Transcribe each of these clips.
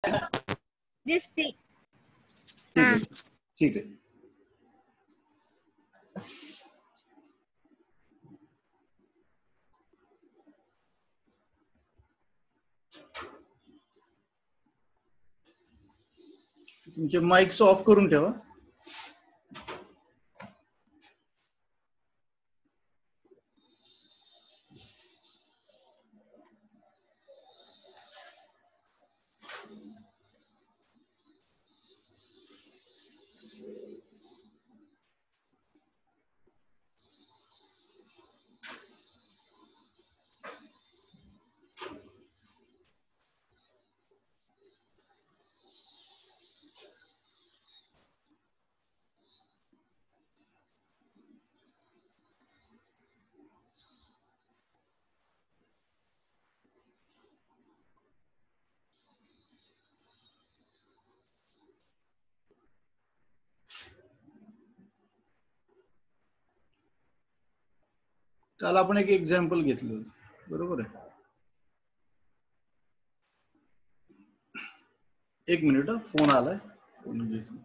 दिसते. ठीक आहे ठीक आहे. तुमचे माइक्स ऑफ करून ठेवा. काल आपण एक एक्झाम्पल घेतलं होतं, बरोबर आहे. एक मिनिट, फोन आलाय, फोन घेतो.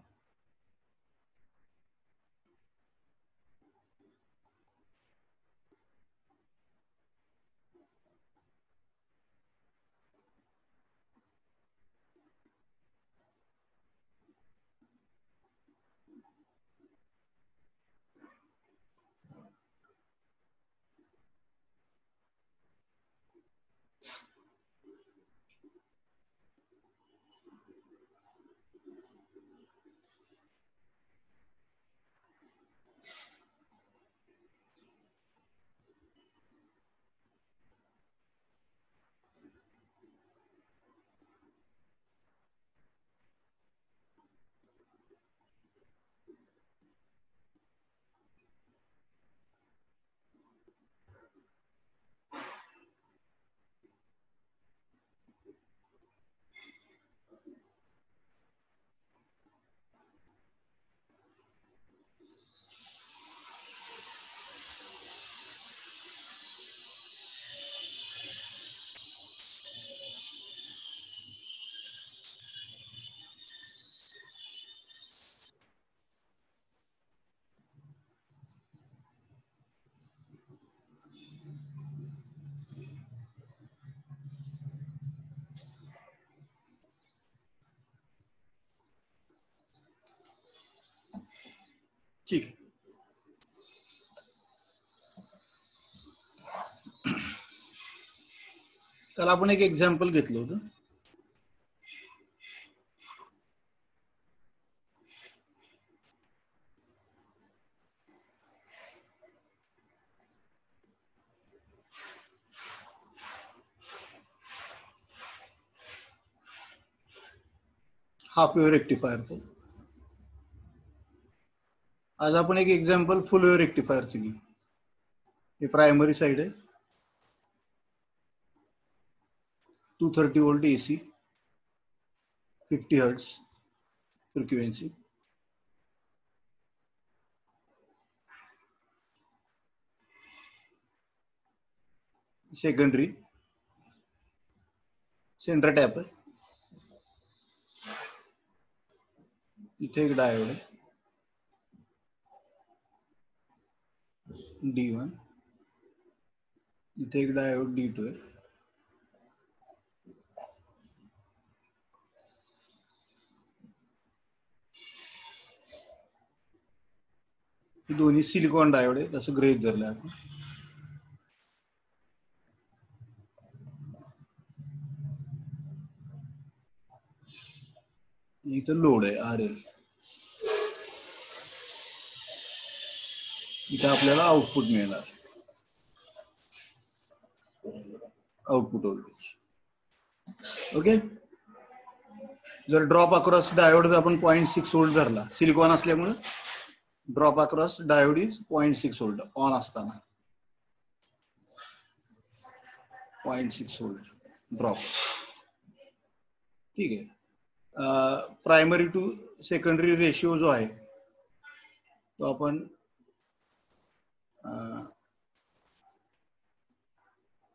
ठीक आहे. काल आपण एक एक्झाम्पल घेतलं होतं. हाफ वेव्ह रेक्टिफायरचं. आज आपण एक एक्झाम्पल फुल वेव्ह रेक्टिफायरचं घेऊ. हे प्रायमरी साइड आहे, 230 volt AC, 50 hertz frequency. Secondary centre tap आहे. इथे एक डायोड आहे D1, इथे एक डायोड D2 आहे. हे दोन्ही सिलिकॉन डायोड आहे, तसं गृहीत धरलं आपण. इथं लोड आहे RL. इथे आपल्याला आउटपुट मिळणार, आउटपुट व्होल्टेज. ओके. जर ड्रॉप अक्रॉस डायोड आपण 0.6 वोल्ट धरला, सिलिकॉन असल्यामुळे drop across diode is 0.6 volt on असताना, 0.6 वोल्ट ड्रॉप. ठीक आहे. प्रायमरी टू सेकंडरी रेशिओ जो आहे तो आपण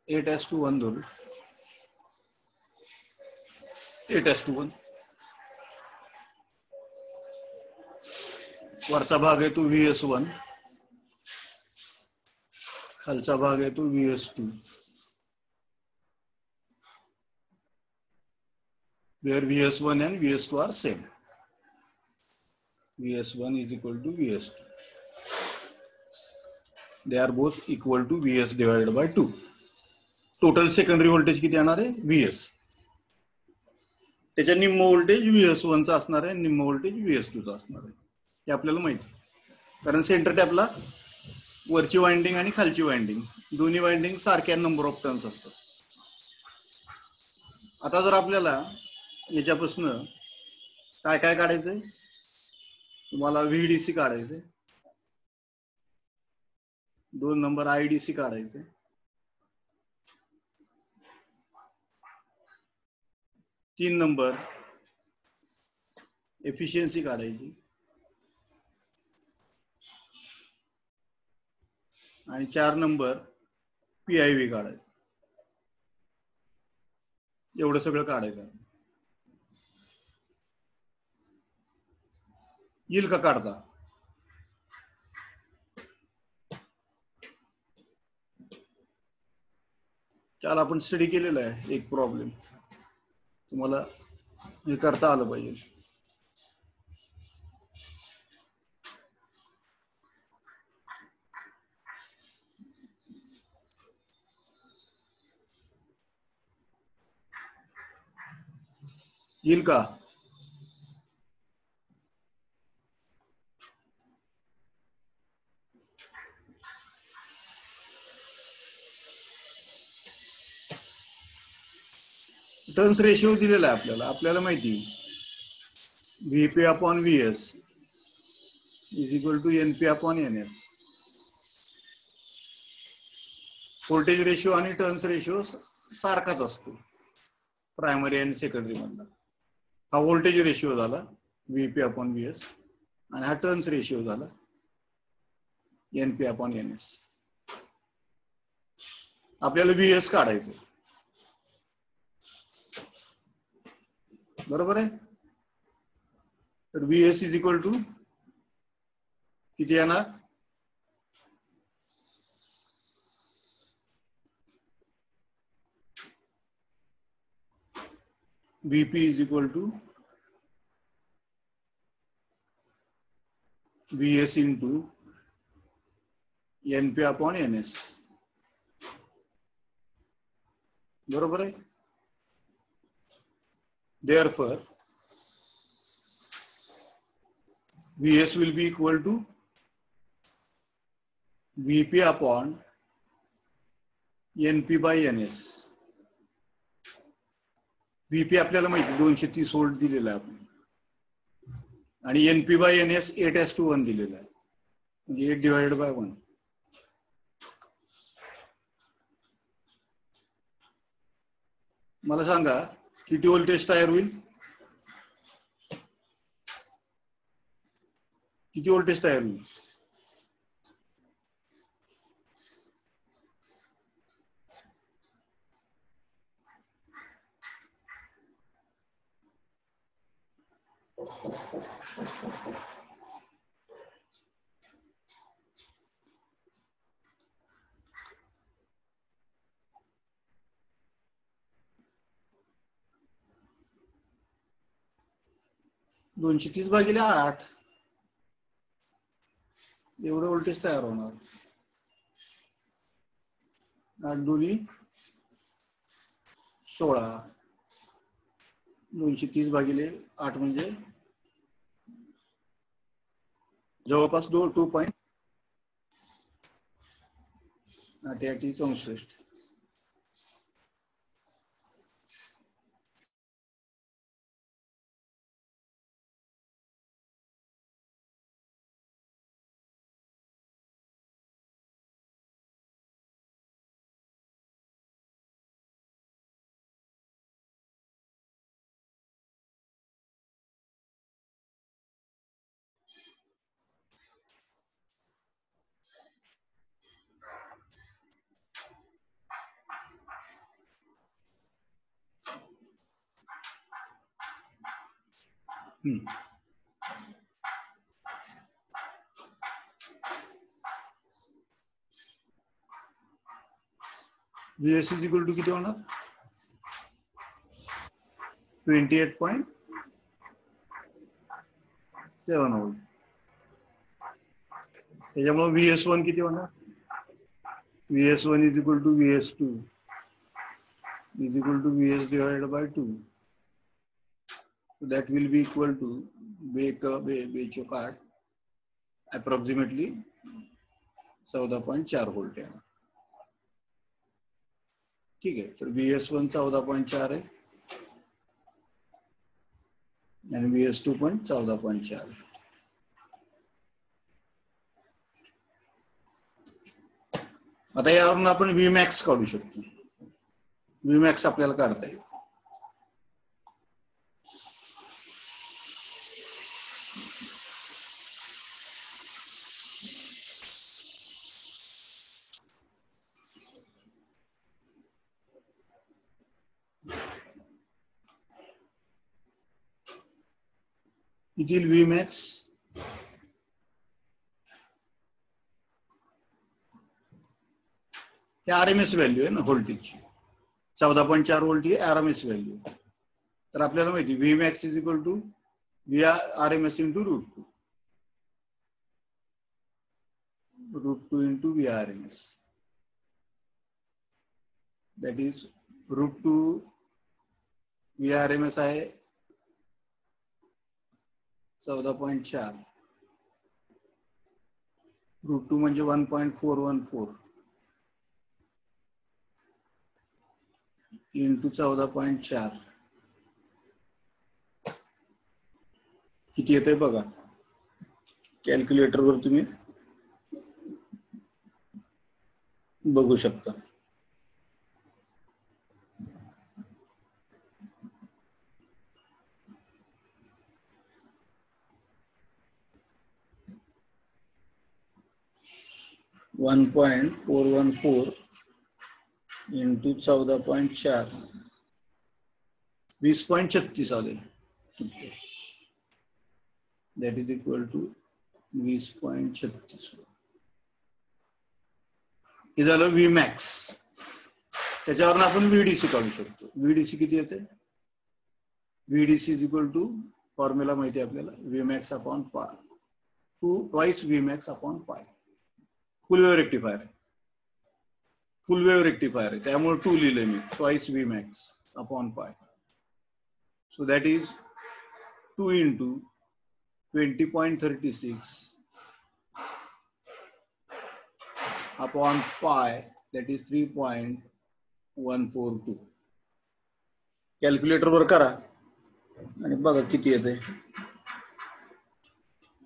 8:1 धरू. 8:1. वरचा भाग आहे तो VS1, खालचा भाग आहे तो VS2, where VS1 and VS2 are same. VS1 is equal to VS2. They are both equal to VS divided by 2. Total secondary voltage किती येणार आहे? VS. त्याच्या निम्म व्होल्टेज VS1 चा असणार आहे, निम्म व्होल्टेज VS2 चा असणार आहे. हे आपल्याला माहिती आहे. कारण सेंटर टॅपला वरची वाइंडिंग आणि खालची वाइंडिंग दोन्ही वाइंडिंग सारख्या नंबर ऑफ टर्न्स असतात. आता जर आपल्याला याच्यापासून काय काय काढायचंय, तुम्हाला VDC काढायचंय, 2 नंबर IDC काढायचे, 3 नंबर एफिशियन्सी काढायची आणि 4 नंबर PIV काढायचं. एवढं सगळं काढायचं. येईल का काढता? काल आपण स्टडी केलेला आहे एक प्रॉब्लेम, तुम्हाला हे करता आलं पाहिजे. येईल का? टर्न्स रेशिओ दिलेला आहे आपल्याला, आपल्याला माहिती VP/VS is equal to NP/NS. Voltage ratio आणि टर्न्स रेशिओ सारखाच असतो प्रायमरी आणि सेकंडरी मधला. हा व्होल्टेज रेशिओ झाला VP/VS आणि हा टर्न्स रेशिओ झाला NP/NS. आपल्याला VS काढायचं, बरोबर आहे. तर VS इज इक्वल टू किती येणार? VP is equal to VS into NP/NS. बरोबर आहे. Therefore, VS will be equal to VP/NP/NS. VP आपल्याला माहिती 230 व्होल्ट दिलेला आहे आपल्याला आणि NP/NS 8:1 दिलेला आहे, म्हणजे 8/1. मला सांगा किती व्होल्टेज तयार होईल? किती व्होल्टेज तयार होईल? दोनशे 230/8 एवढं व्होल्टेज तयार होणार. 8 दुनी 16, 230/8 म्हणजे जवळपास 2.8 64. VS इज इक्वल टू किती होणार 28.7 व्होल्ट. त्याच्यामुळे VS1 किती होणार VS1 is equal to VS2 is equal to Vs divided by 2. So that will be equal to बेचो काट approximately 14.4 वोल्ट है. ठीक है, तो VS1 14.4 है आणि VS2 पण 14.4. आता यावरून आपण Vmax काढू शकतो. Vmax आपल्याला काढता येईल. किती येईल Vmax हे RMS व्हॅल्यू आहे ना व्होल्टेजची 14.4 वोल्ट ही RMS व्हॅल्यू. तर आपल्याला माहिती Vmax is equal to RMS into √2 √2 into VRMS. That is √2 VRMS आहे 14.4 √2 म्हणजे 1.414 इंटू 14.4 किती येते बघा कॅल्क्युलेटर वर तुम्ही बघू शकता. वन 1.414 इंटू 14.4 20.36 आले. That is equal to 20.36. हे झालं Vmax. त्याच्यावरून आपण VDC काढू शकतो. VDC किती येते VDC is equal to formula माहिती आहे आपल्याला Vmax upon pi 2 twice Vmax upon pi. फुल वेव्ह रेक्टिफायर आहे त्यामुळे 2 लिहिले मी twice Vmax upon pi. So that is 2 into 20.36 upon pi that is 3.142. Calculator वर करा आणि बघा किती येते.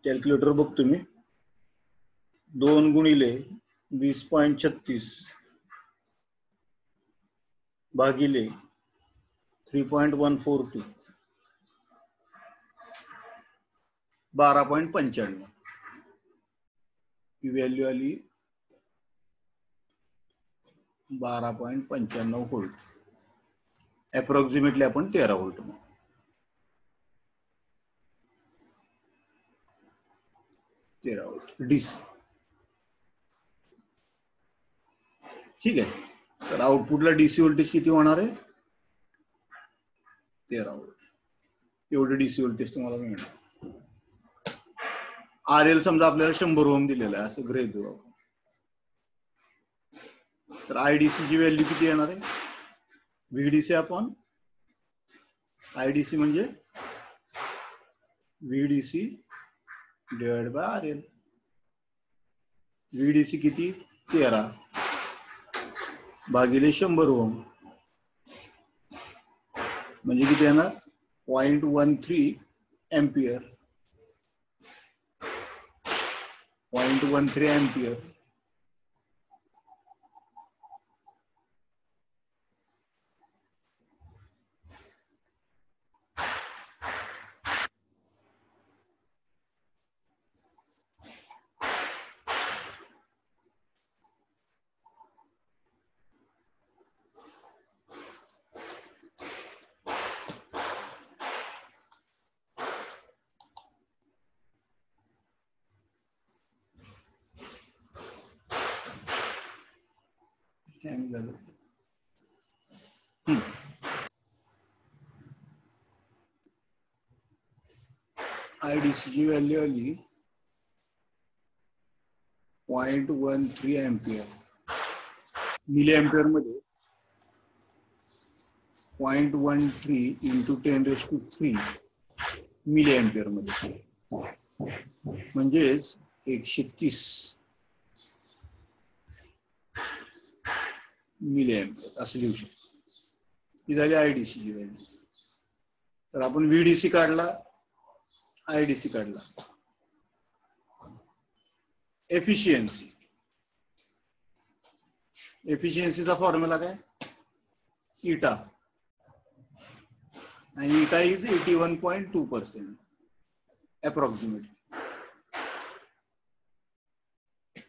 कॅल्क्युलेटर बघतो मी 2 गुणिले 20.36 भागिले 3.142 12.95 ही व्हॅल्यू आली 12.95 व्होल्ट. अप्रॉक्सिमेटली आपण 13 व्होल्ट. DC. ठीक आहे, तर आउटपुटला DC व्होल्टेज किती होणार आहे 13 व्होल्ट. एवढे DC व्होल्टेज तुम्हाला मिळणार. RL समजा आपल्याला 100 ओम दिलेला आहे असं गृहीत धरू आपण. तर IDC ची व्हॅल्यू किती येणार आहे VDC अपॉन IDC म्हणजे VDC divide by RL. VDC किती 13 भागिले 100 ओम म्हणजे किती येणार 0.13 एम्पियर. 0.13 एम्पियर. हँग झालं. IDC ची व्हॅल्यू आली 0.13 एम्पियर. मिली एम्पियर मध्ये 0.13 इंटू 10⁻³ मिली एम्पियर मध्ये, म्हणजेच 130 मिली एम्पियर असं लिहू शकतो. ही झाली IDC ची व्हॅल्यू. तर आपण VDC काढला, IDC काढला. एफिशियन्सी, एफिशियन्सीचा फॉर्म्युला काय? इटा, आणि इटा is 81.2% approximately.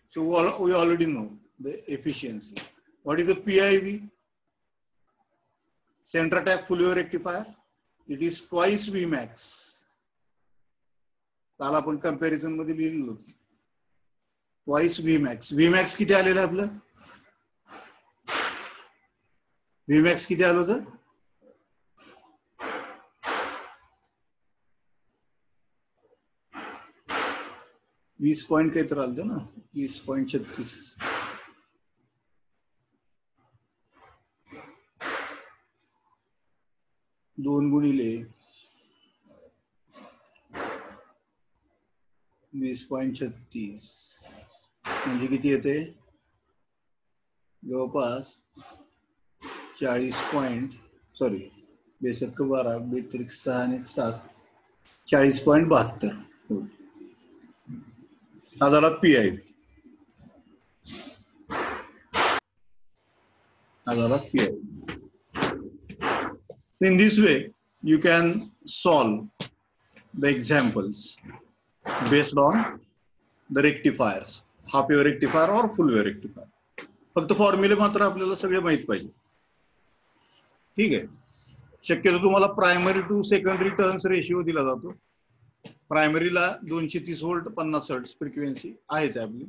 So we already know the efficiency. What is the PIV? Center tap Fourier rectifier. It is twice Vmax. काल आपण कंपॅरिझन मध्ये लिहिलेलं होतं twice Vmax. Vmax किती आलेलं आपलं? Vmax किती आलं होतं? $20 काही तर आलं ना, 20.36. दोन गुणिले 20.36 म्हणजे किती येते? जवळपास 40 बेसक 12 बेत्रिक 6 आणि 7 40.72. हा झाला PIV. हा झाला PIV. In this way you can solve the examples based on the rectifiers, half wave rectifier or full wave rectifier. फक्त फॉर्म्युले मात्र आपल्याला सगळे माहित पाहिजे. ठीक आहे. शक्यतो तुम्हाला primary to secondary turns ratio दिला जातो. प्रायमरीला 230 व्होल्ट 50 हर्ट्ज फ्रिक्वेन्सी आहेच आपली.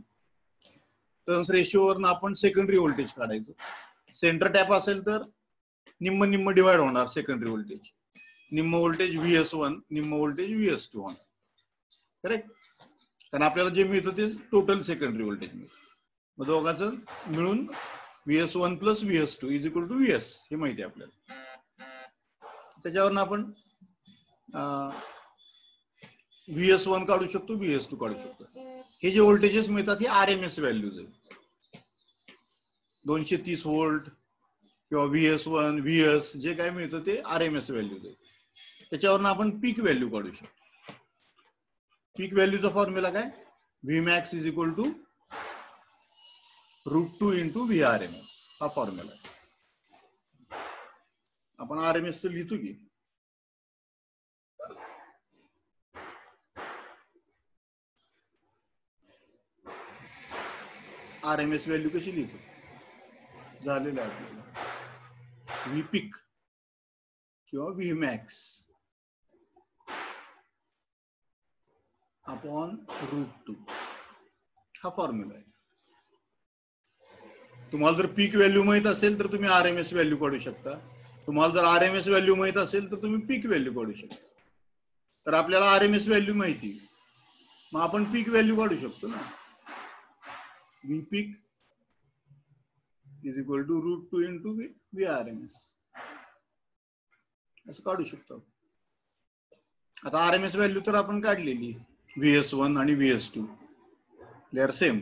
टर्न्स रेशिओवरून आपण सेकंडरी व्होल्टेज काढायचं. सेंटर टॅप असेल तर निम्म निम्म डिवाइड होणार सेकंडरी व्होल्टेज. निम्म व्होल्टेज VS1, निम्म व्होल्टेज VS2 होणार. करेक्ट? कारण आपल्याला जे मिळतं ते टोटल सेकंडरी व्होल्टेज मिळतं. मग दोघांचं मिळून VS1 plus VS2 is equal to VS हे माहिती आहे आपल्याला. त्याच्यावरून आपण VS1 काढू शकतो, VS2 काढू शकतो. हे जे व्होल्टेजेस मिळतात हे RMS व्हॅल्यूज आहेत. 230 व्होल्ट किंवा VS1, VS जे काय मिळतं ते RMS व्हॅल्यूज आहेत. त्याच्यावरून आपण पीक व्हॅल्यू काढू शकतो. पीक व्हॅल्यूचा फॉर्म्युला काय? Vmax is equal to √2 into VRMS हा फॉर्म्युला आहे. आपण RMS लिहितो की RMS व्हॅल्यू कशी लिहितो? झालेलं आहे आपल्याला V पीक किंवा Vmax अपॉन √2 हा फॉर्म्युला आहे. तुम्हाला जर पीक व्हॅल्यू माहित असेल तर तुम्ही RMS व्हॅल्यू काढू शकता. तुम्हाला जर RMS व्हॅल्यू माहित असेल तर तुम्ही पीक व्हॅल्यू काढू शकता. तर आपल्याला RMS व्हॅल्यू माहिती, मग आपण पीक व्हॅल्यू काढू शकतो ना. V peak is equal to √2 into VRMS असं काढू शकतो. आता RMS व्हॅल्यू तर आपण काढलेली VS1 आणि VS2 दे आर सेम.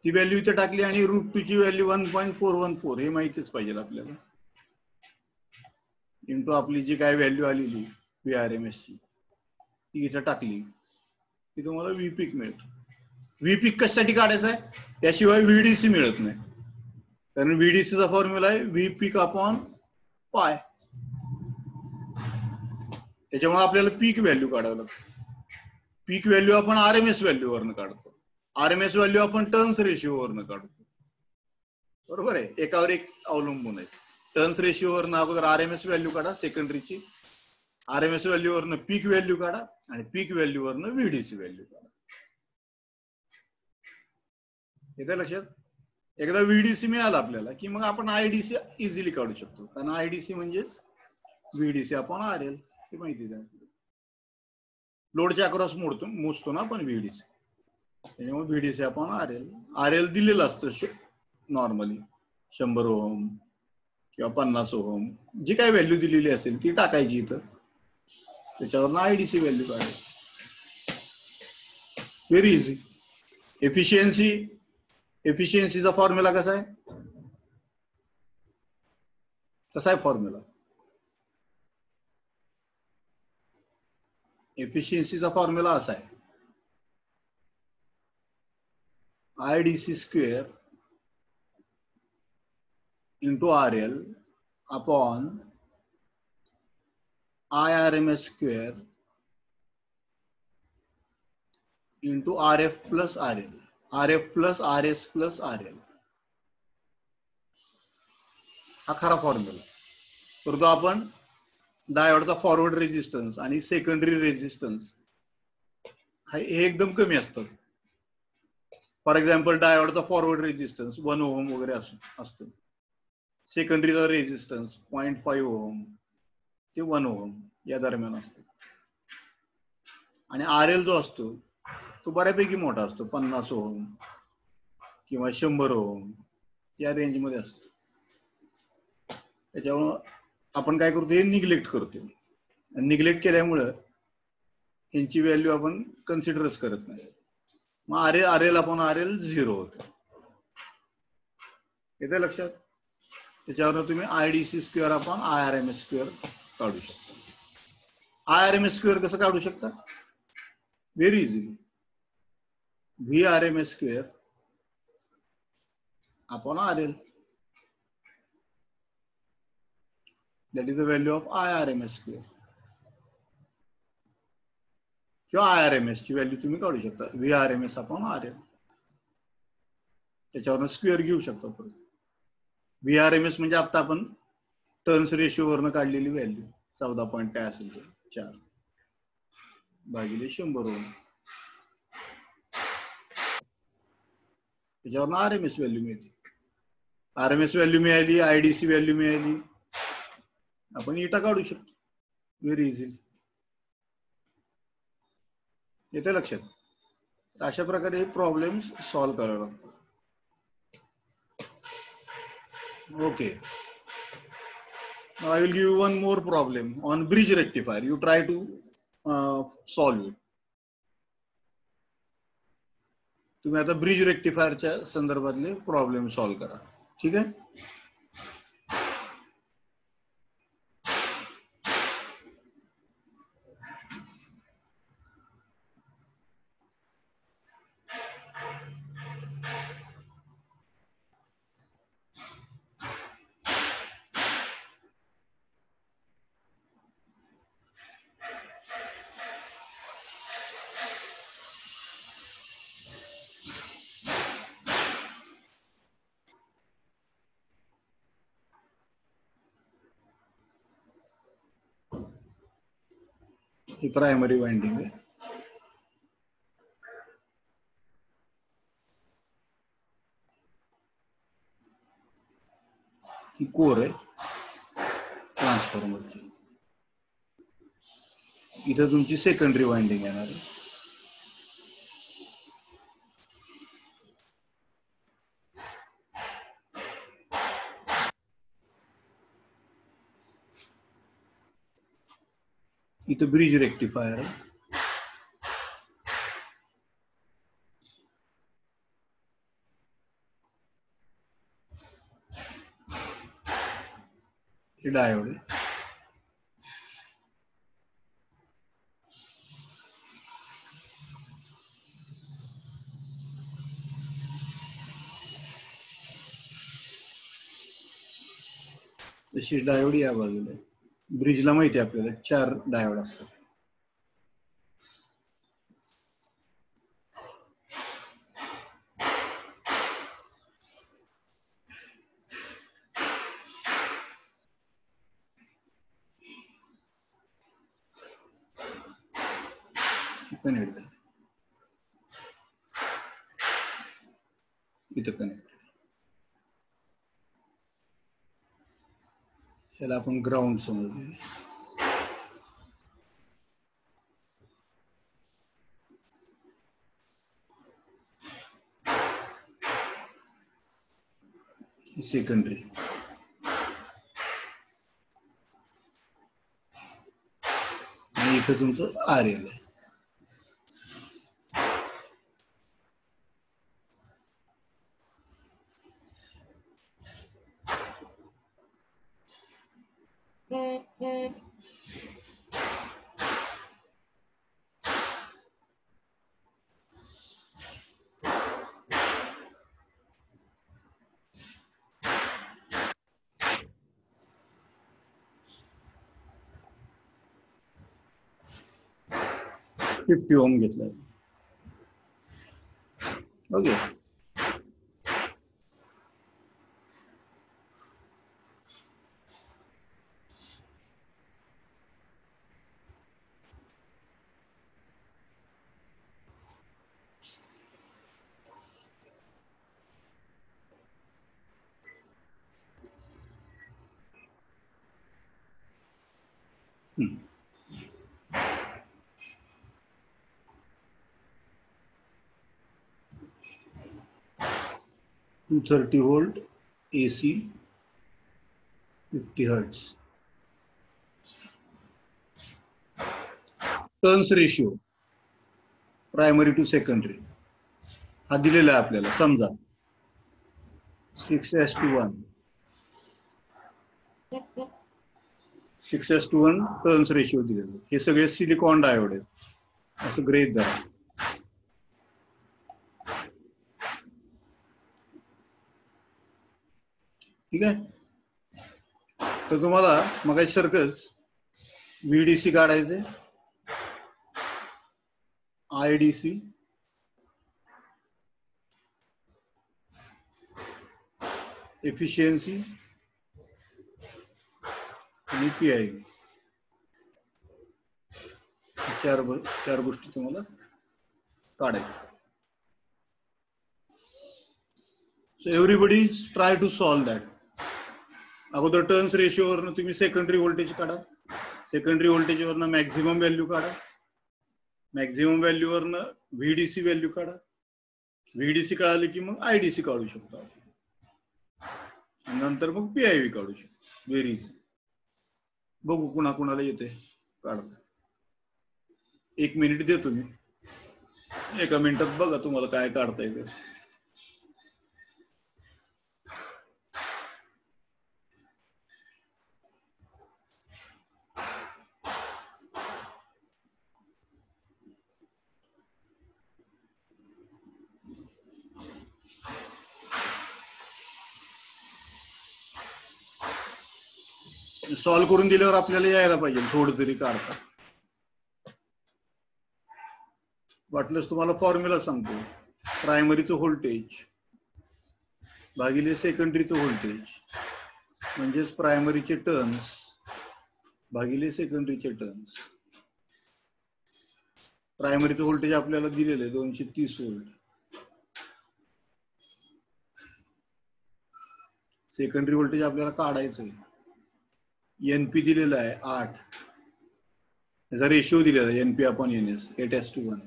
ती व्हॅल्यू इथे टाकली आणि √2 ची व्हॅल्यू 1.414 हे माहितीच पाहिजे आपल्याला. इंटू आपली जी काय व्हॅल्यू आलेली VRMS ची ती इथे टाकली की तुम्हाला V पीक मिळतो. V पीक कशासाठी काढायचा आहे? त्याशिवाय VDC मिळत नाही. कारण VDC चा फॉर्म्युला आहे V पीक अपॉन पाय. त्याच्यामुळे आपल्याला पीक व्हॅल्यू काढावं लागतं. पीक व्हॅल्यू आपण RMS व्हॅल्यू वरनं काढतो. RMS व्हॅल्यू आपण टर्न्स रेशिओ वरनं काढतो. बरोबर आहे, एकावर एक अवलंबून आहे. टर्न्स रेशिओ वरनं अगोदर RMS व्हॅल्यू काढा सेकंडरीची, RMS व्हॅल्यू वरनं पीक व्हॅल्यू काढा आणि पीक व्हॅल्यू वरनं VDC व्हॅल्यू काढा. येते लक्षात? एकदा व्हीडीसी मिळाला आपल्याला की मग आपण आयडीसी इझिली काढू शकतो, कारण आयडीसी म्हणजेच व्हीडीसी अपॉन आर एल हे माहिती आहे. लोडच्या अक्रॉस मोजतो ना आपण व्हीडीसी, त्याच्यामुळे व्हीडीसी अपॉन आर एल दिलेलं असतं नॉर्मली 100 ओहम किंवा 50 ओहम, जी काय व्हॅल्यू दिलेली असेल ती टाकायची इथं, त्याच्यावरनं आयडीसी व्हॅल्यू काढायची. Very easy. एफिशियन्सीचा फॉर्म्युला कसा आहे? कसा आहे फॉर्म्युला? एफिशियन्सीचा फॉर्म्युला असा आहे, IDC square into R L upon IRMS square into RF plus RL, RF plus RS plus RL. हा खरा फॉर्म्युला. परंतु आपण डायोडचा फॉरवर्ड रेजिस्टन्स आणि सेकंडरी रेजिस्टन्स हे एकदम कमी असतात. फॉर एक्झाम्पल डायोडचा फॉरवर्ड रेजिस्टन्स 1 ओहम वगैरे असतो, सेकंडरीचा रेजिस्टन्स 0.5 ओहम ते 1 ओहम या दरम्यान असतो, आणि RL जो असतो तो बऱ्यापैकी मोठा असतो, 50 ओहम किंवा 100 ओहम या रेंजमध्ये असतो. त्याच्यामुळं आपण काय करतो, हे निग्लेक्ट करतो. निग्लेक्ट केल्यामुळं यांची व्हॅल्यू आपण कन्सिडरच करत नाही. मग RL अपॉन RL 0 होतं. येते लक्षात? त्याच्यावर तुम्ही IDC square upon IRMS square काढू शकता. IRMS स्क्वेअर कसं काढू शकता? Very easily. VRMS square upon RL, that is the value of IRMS square. किंवा IRMS ची व्हॅल्यू तुम्ही काढू शकता, VRMS अपॉन RL. त्याच्यावर स्क्वेअर घेऊ शकता परत. VRMS म्हणजे आता आपण टर्न्स रेशिओ वरनं काढलेली व्हॅल्यू 14 पॉईंट काय असेल ते 4 भागिले 100 ओहम. त्याच्यावर RMS व्हॅल्यू मिळते. RMS व्हॅल्यू मिळाली, आयडीसी व्हॅल्यू मिळाली, आपण इटा काढू शकतो व्हेरी इझिली. येते लक्षात? अशा प्रकारे हे प्रॉब्लेम्स सॉल्व्ह करावे लागतात. Okay, I will give you one more problem on bridge rectifier. You try to solve it. तुम्ही आता ब्रिज रेक्टिफायरच्या संदर्भातले प्रॉब्लेम सॉल्व्ह करा. ठीक आहे? ही प्रायमरी वाइंडिंग आहे. ही कोर आहे ट्रान्सफॉर्मरची. इथं तुमची सेकंडरी वाइंडिंग येणार आहे. इथं ब्रिज रेक्टिफायर आहे. हे डायोड आहे. तशी डायोड या बाजूला. ब्रिजला माहिती आहे आपल्याला 4 डायोड असतात. कनेक्ट झाले, इथं कनेक्ट. त्याला आपण ग्राउंड समजूया. सेकंडरी. आणि इथं तुमचं RL आहे. $50 ओम घेतला. Okay. $230 AC, 50 Hz. Turns ratio primary to secondary हा दिलेला आहे आपल्याला. समजा 6:1. 6:1 टर्न्स रेशिओ दिलेला. हे सगळे सिलिकॉन डायोड आहेत असं गृहीत धरा. ठीक आहे. तर तुम्हाला मगासारखंच VDC काढायचे, IDC, एफिशियन्सी आणि PIV. चार गोष्टी तुम्हाला काढायच्या. So everybody try to solve that. अगोदर टर्न्स रेशिओवरनं तुम्ही सेकंडरी व्होल्टेज काढा. सेकंडरी व्होल्टेजवरनं मॅक्झिमम व्हॅल्यू काढा. मॅक्झिमम व्हॅल्यूवरनं VDC व्हॅल्यू काढा. VDC कळाली की मग IDC काढू शकतो. नंतर मग PIV काढू शकतो. Very easy. बघू कुणाकुणाला येते काढता. 1 मिनिट देतो मी. 1 मिनिटात बघा तुम्हाला काय काढता येते. सॉल्व करून दिल्यावर आपल्याला यायला पाहिजे थोडं तरी काढता. वाटलंच तुम्हाला फॉर्म्युला सांगतो. प्रायमरीचं व्होल्टेज भागिले सेकंडरीचं व्होल्टेज म्हणजेच प्रायमरीचे टर्न्स भागिले सेकंडरीचे टर्न्स. प्रायमरीचं व्होल्टेज आपल्याला दिलेलं आहे 230 व्होल्ट. सेकंडरी व्होल्टेज आपल्याला काढायचं आहे. NP दिलेला आहे 8. त्याचा रेशिओ दिलेला आहे NP/NS 8:1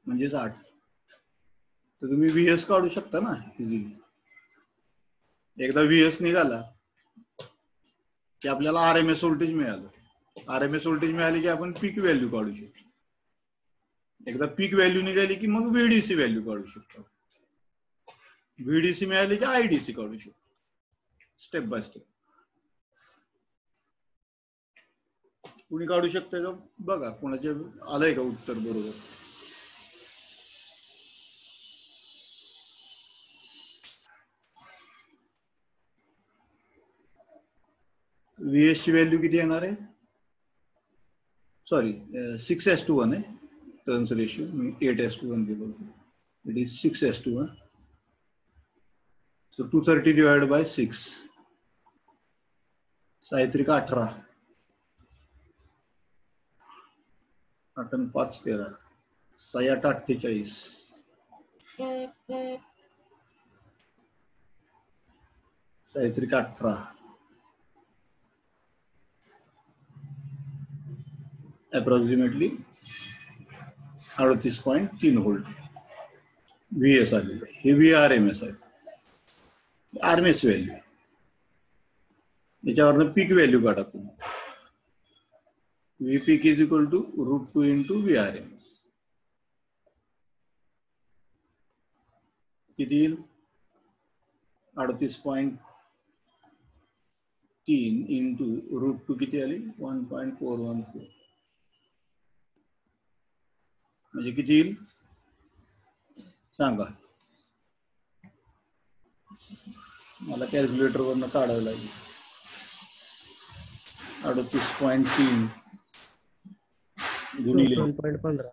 म्हणजेच 8. तर तुम्ही VS काढू शकता ना इझिली. एकदा VS निघाला की आपल्याला RMS व्होल्टेज मिळालं. RMS व्होल्टेज मिळाली की आपण पीक व्हॅल्यू काढू शकतो. एकदा पीक व्हॅल्यू निघाली की मग VDC व्हॅल्यू काढू शकतो. VDC मिळाली की IDC काढू शकतो. Step by step. कुणी काढू शकतं का बघा. कोणाचे आलंय का उत्तर बरोबर. VS ची व्हॅल्यू किती येणार आहे. सॉरी 6:1 आहे टर्न्स रेशिओ. मी 8:1 दिलं. It is 6:1. So 230 divided by 6. 6 18. 8 आणि 5 13. 6 8 48. 6 18. अप्रॉक्सिमेटली 38.3 व्होल्ट VS आलेलं आहे. हे VRMS आहे, RMS व्हॅल्यू. याच्यावरनं पीक व्हॅल्यू काढा तुम्ही. V peak is equal to √2 into VRMS. किती येईल? 38.3 इंटू √2 किती आली? 1.414. म्हणजे किती येईल सांगा? मला कॅल्क्युलेटर वरनं काढावं लागेल. 38.3 गुणिले 54.15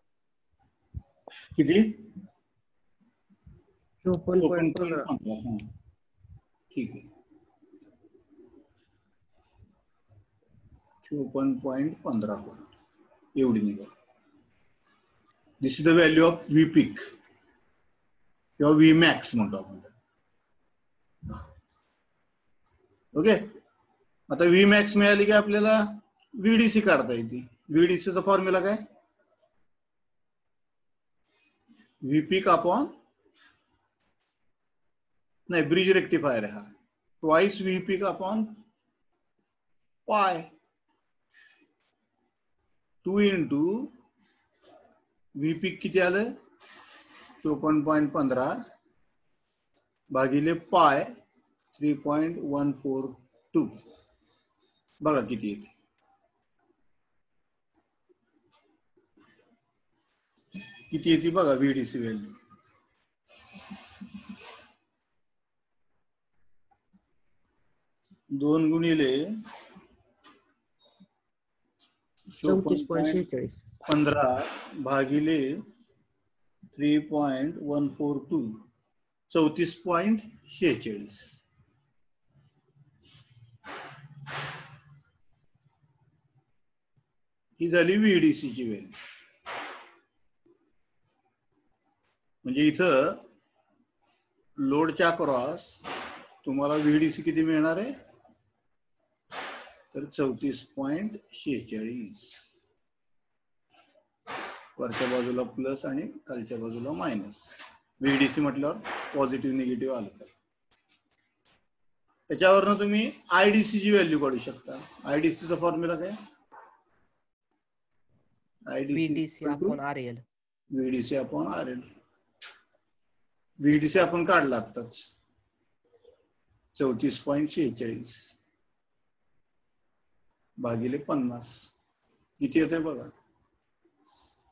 किती? 54.15. ठीक आहे. 54.15 व्होल्ट एवढी निघाल. This is the value of V peak किंवा V मॅक्स म्हणतो आपण. ओके. आता V मॅक्स मिळाली की आपल्याला VDC काढता येते. VDC चा फॉर्म्युला काय? V पीक अपॉन, नाही ब्रिज रेक्टिफायर आहे हा, ट्वाइस V पीक अपॉन पाय 2 इंटू V पीक किती आलं? 54.15 भागिले पाय 3.142. बघा किती येते. किती येते बघा VDC व्हॅल्यू. दोन गुणिले 54.15 भागिले 3.142 34.46. ही झाली VDC ची व्हॅल्यू. म्हणजे इथं लोडच्या अक्रॉस तुम्हाला VDC किती मिळणार आहे? तर 34.46. वरच्या बाजूला प्लस आणि खालच्या बाजूला मायनस. VDC म्हटल्यावर पॉझिटिव्ह निगेटिव्ह आलं तर. त्याच्यावरनं तुम्ही IDC ची व्हॅल्यू काढू शकता. IDC चा फॉर्म्युला काय? VDC upon RL. VDC upon RL. VDC आपण काढला आताच 34.46 भागिले 50 किती येते बघा?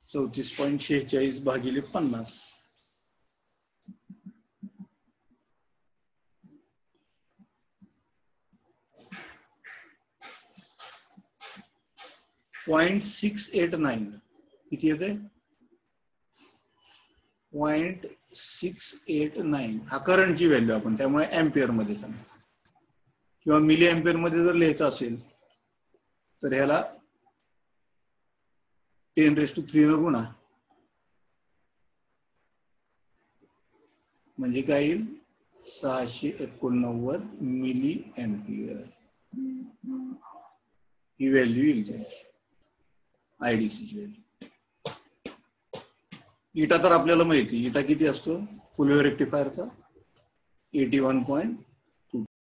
34.46 भागिले 50. .689 किती येते? 0.689. हा करंटची व्हॅल्यू आपण, त्यामुळे एम्पियर मध्ये सांगा किंवा मिली एम्पियर मध्ये जर लिहायचं असेल तर ह्याला 10⁻³ न गुणा. म्हणजे काय येईल? 689 मिली एम्पियर ही व्हॅल्यू येईल त्याची IDC ची व्हॅल्यू. इटा तर आपल्याला माहिती, इटा किती असतो फुल वेव्ह रेक्टिफायरचा? 81.5